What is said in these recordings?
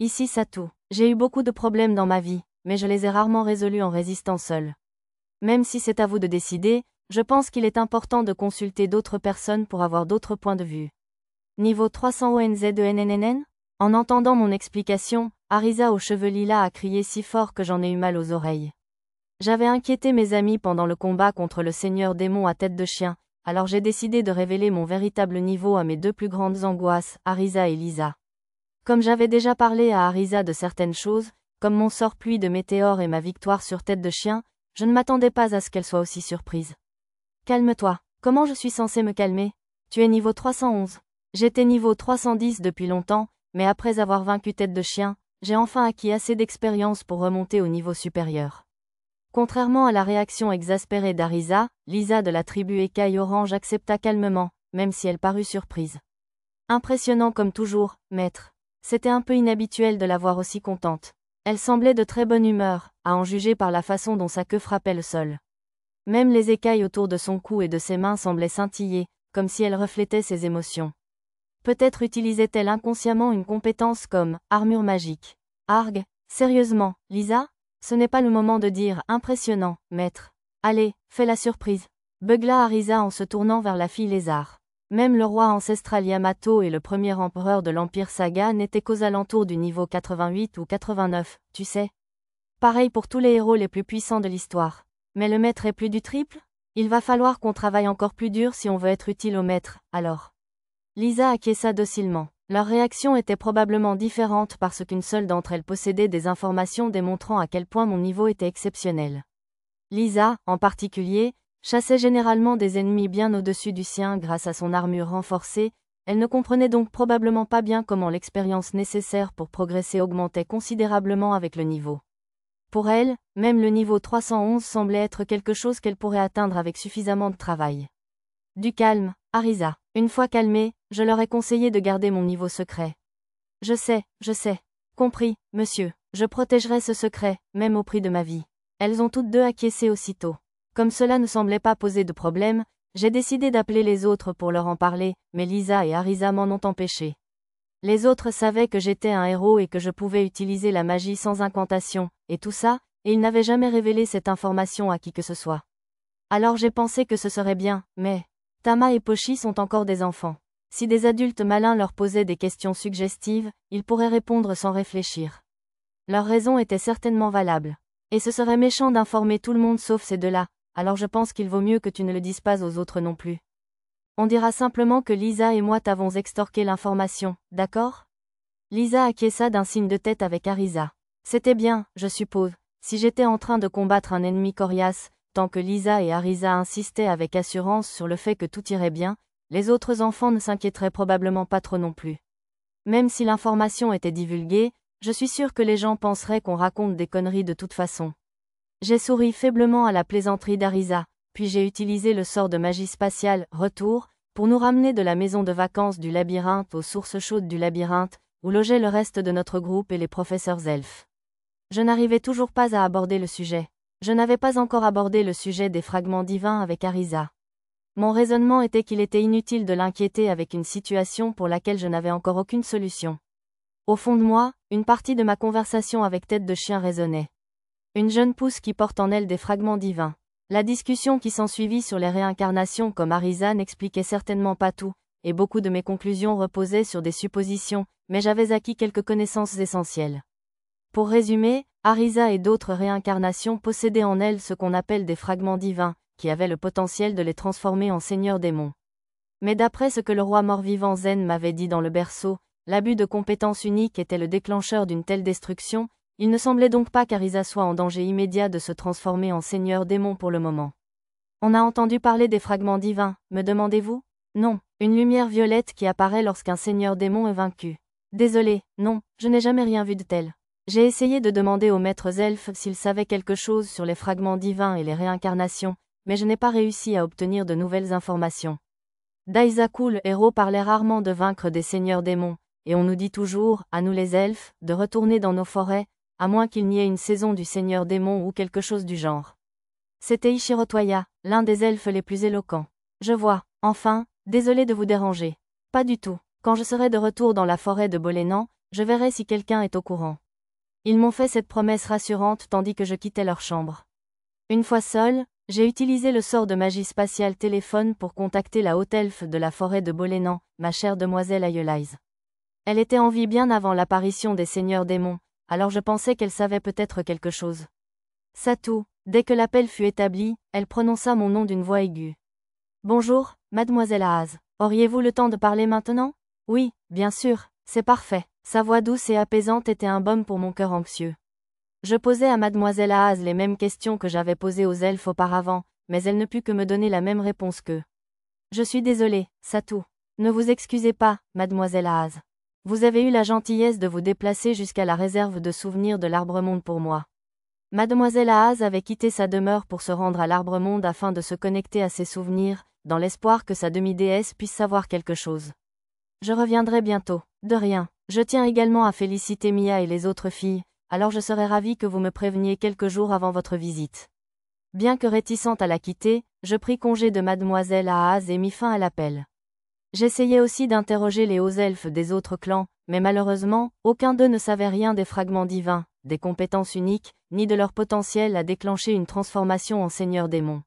Ici Satu. J'ai eu beaucoup de problèmes dans ma vie, mais je les ai rarement résolus en résistant seul. Même si c'est à vous de décider, je pense qu'il est important de consulter d'autres personnes pour avoir d'autres points de vue. Niveau 300 ONZ2NNNN? En entendant mon explication, Arisa aux cheveux lilas a crié si fort que j'en ai eu mal aux oreilles. J'avais inquiété mes amis pendant le combat contre le seigneur démon à tête de chien, alors j'ai décidé de révéler mon véritable niveau à mes deux plus grandes angoisses, Arisa et Lisa. Comme j'avais déjà parlé à Arisa de certaines choses, comme mon sort pluie de météores et ma victoire sur tête de chien, je ne m'attendais pas à ce qu'elle soit aussi surprise. Calme-toi. Comment je suis censée me calmer? Tu es niveau 311. J'étais niveau 310 depuis longtemps, mais après avoir vaincu tête de chien, j'ai enfin acquis assez d'expérience pour remonter au niveau supérieur. Contrairement à la réaction exaspérée d'Arisa, Lisa de la tribu Écaille Orange accepta calmement, même si elle parut surprise. Impressionnant comme toujours, maître. C'était un peu inhabituel de la voir aussi contente. Elle semblait de très bonne humeur, à en juger par la façon dont sa queue frappait le sol. Même les écailles autour de son cou et de ses mains semblaient scintiller, comme si elles reflétaient ses émotions. Peut-être utilisait-elle inconsciemment une compétence comme « armure magique ». Arg, sérieusement, Lisa? Ce n'est pas le moment de dire « impressionnant, maître ». Allez, fais la surprise. Beugla Arisa en se tournant vers la fille lézard. Même le roi ancestral Yamato et le premier empereur de l'Empire Saga n'étaient qu'aux alentours du niveau 88 ou 89, tu sais. Pareil pour tous les héros les plus puissants de l'histoire. Mais le maître est plus du triple? Il va falloir qu'on travaille encore plus dur si on veut être utile au maître, alors. Lisa acquiesça docilement. Leur réaction était probablement différente parce qu'une seule d'entre elles possédait des informations démontrant à quel point mon niveau était exceptionnel. Lisa, en particulier, chassait généralement des ennemis bien au-dessus du sien grâce à son armure renforcée, elle ne comprenait donc probablement pas bien comment l'expérience nécessaire pour progresser augmentait considérablement avec le niveau. Pour elle, même le niveau 311 semblait être quelque chose qu'elle pourrait atteindre avec suffisamment de travail. Du calme, Arisa. Une fois calmée, je leur ai conseillé de garder mon niveau secret. Je sais. Compris, monsieur. Je protégerai ce secret, même au prix de ma vie. Elles ont toutes deux acquiescé aussitôt. Comme cela ne semblait pas poser de problème, j'ai décidé d'appeler les autres pour leur en parler, mais Lisa et Arisa m'en ont empêché. Les autres savaient que j'étais un héros et que je pouvais utiliser la magie sans incantation, et tout ça, et ils n'avaient jamais révélé cette information à qui que ce soit. Alors j'ai pensé que ce serait bien, mais Tama et Pochi sont encore des enfants. Si des adultes malins leur posaient des questions suggestives, ils pourraient répondre sans réfléchir. Leurs raisons étaient certainement valables. Et ce serait méchant d'informer tout le monde sauf ces deux-là, alors je pense qu'il vaut mieux que tu ne le dises pas aux autres non plus. On dira simplement que Lisa et moi t'avons extorqué l'information, d'accord? Lisa acquiesça d'un signe de tête avec Arisa. C'était bien, je suppose, si j'étais en train de combattre un ennemi coriace, tant que Lisa et Arisa insistaient avec assurance sur le fait que tout irait bien, les autres enfants ne s'inquiéteraient probablement pas trop non plus. Même si l'information était divulguée, je suis sûre que les gens penseraient qu'on raconte des conneries de toute façon. J'ai souri faiblement à la plaisanterie d'Arisa, puis j'ai utilisé le sort de magie spatiale « Retour » pour nous ramener de la maison de vacances du labyrinthe aux sources chaudes du labyrinthe, où logeait le reste de notre groupe et les professeurs elfes. Je n'arrivais toujours pas à aborder le sujet. Je n'avais pas encore abordé le sujet des fragments divins avec Arisa. Mon raisonnement était qu'il était inutile de l'inquiéter avec une situation pour laquelle je n'avais encore aucune solution. Au fond de moi, une partie de ma conversation avec tête de chien résonnait. Une jeune pousse qui porte en elle des fragments divins. La discussion qui s'ensuivit sur les réincarnations comme Arisa n'expliquait certainement pas tout, et beaucoup de mes conclusions reposaient sur des suppositions, mais j'avais acquis quelques connaissances essentielles. Pour résumer, Arisa et d'autres réincarnations possédaient en elles ce qu'on appelle des fragments divins, qui avaient le potentiel de les transformer en seigneurs démons. Mais d'après ce que le roi mort-vivant Zen m'avait dit dans le berceau, l'abus de compétences uniques était le déclencheur d'une telle destruction, il ne semblait donc pas qu'Arisa soit en danger immédiat de se transformer en seigneur démon pour le moment. On a entendu parler des fragments divins, me demandez-vous? Non, une lumière violette qui apparaît lorsqu'un seigneur démon est vaincu. Désolé, non, je n'ai jamais rien vu de tel. J'ai essayé de demander aux maîtres elfes s'ils savaient quelque chose sur les fragments divins et les réincarnations, mais je n'ai pas réussi à obtenir de nouvelles informations. Daisaku le héros parlait rarement de vaincre des seigneurs démons, et on nous dit toujours, à nous les elfes, de retourner dans nos forêts, à moins qu'il n'y ait une saison du seigneur démon ou quelque chose du genre. C'était Ichiro Toya, l'un des elfes les plus éloquents. Je vois, enfin, désolé de vous déranger. Pas du tout. Quand je serai de retour dans la forêt de Bolénan, Je verrai si quelqu'un est au courant. Ils m'ont fait cette promesse rassurante tandis que je quittais leur chambre. Une fois seule, j'ai utilisé le sort de magie spatiale téléphone pour contacter la haute elfe de la forêt de Bolénan, ma chère demoiselle Aeolise. Elle était en vie bien avant l'apparition des seigneurs démons, alors je pensais qu'elle savait peut-être quelque chose. Satou, dès que l'appel fut établi, elle prononça mon nom d'une voix aiguë. Bonjour, mademoiselle Aaz. Auriez-vous le temps de parler maintenant? Oui, bien sûr, c'est parfait. Sa voix douce et apaisante était un baume pour mon cœur anxieux. Je posai à mademoiselle Aaz les mêmes questions que j'avais posées aux elfes auparavant, mais elle ne put que me donner la même réponse qu'eux. Je suis désolée, Satou. Ne vous excusez pas, mademoiselle Aaz. Vous avez eu la gentillesse de vous déplacer jusqu'à la réserve de souvenirs de l'Arbre-Monde pour moi. Mademoiselle Aaz avait quitté sa demeure pour se rendre à l'Arbre-Monde afin de se connecter à ses souvenirs, dans l'espoir que sa demi-déesse puisse savoir quelque chose. Je reviendrai bientôt. De rien. Je tiens également à féliciter Mia et les autres filles, alors je serais ravie que vous me préveniez quelques jours avant votre visite. Bien que réticente à la quitter, je pris congé de mademoiselle Aaz et mis fin à l'appel. J'essayais aussi d'interroger les hauts elfes des autres clans, mais malheureusement, aucun d'eux ne savait rien des fragments divins, des compétences uniques, ni de leur potentiel à déclencher une transformation en seigneur démon.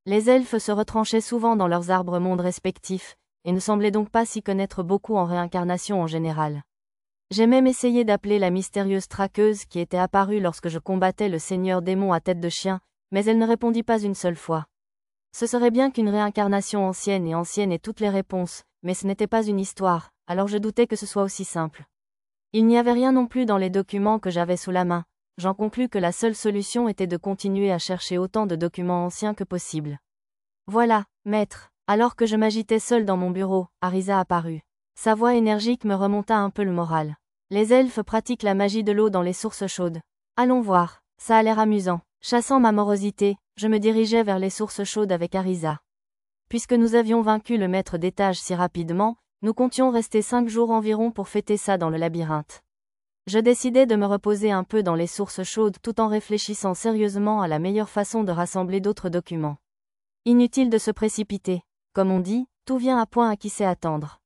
Les elfes se retranchaient souvent dans leurs arbres-mondes respectifs, et ne semblaient donc pas s'y connaître beaucoup en réincarnation en général. J'ai même essayé d'appeler la mystérieuse traqueuse qui était apparue lorsque je combattais le seigneur démon à tête de chien, mais elle ne répondit pas une seule fois. Ce serait bien qu'une réincarnation ancienne ait toutes les réponses, mais ce n'était pas une histoire, alors je doutais que ce soit aussi simple. Il n'y avait rien non plus dans les documents que j'avais sous la main. J'en conclus que la seule solution était de continuer à chercher autant de documents anciens que possible. Voilà, maître. Alors que je m'agitais seul dans mon bureau, Arisa apparut. Sa voix énergique me remonta un peu le moral. Les elfes pratiquent la magie de l'eau dans les sources chaudes. Allons voir, ça a l'air amusant. Chassant ma morosité, je me dirigeais vers les sources chaudes avec Arisa. Puisque nous avions vaincu le maître d'étage si rapidement, nous comptions rester 5 jours environ pour fêter ça dans le labyrinthe. Je décidai de me reposer un peu dans les sources chaudes tout en réfléchissant sérieusement à la meilleure façon de rassembler d'autres documents. Inutile de se précipiter. Comme on dit, tout vient à point à qui sait attendre.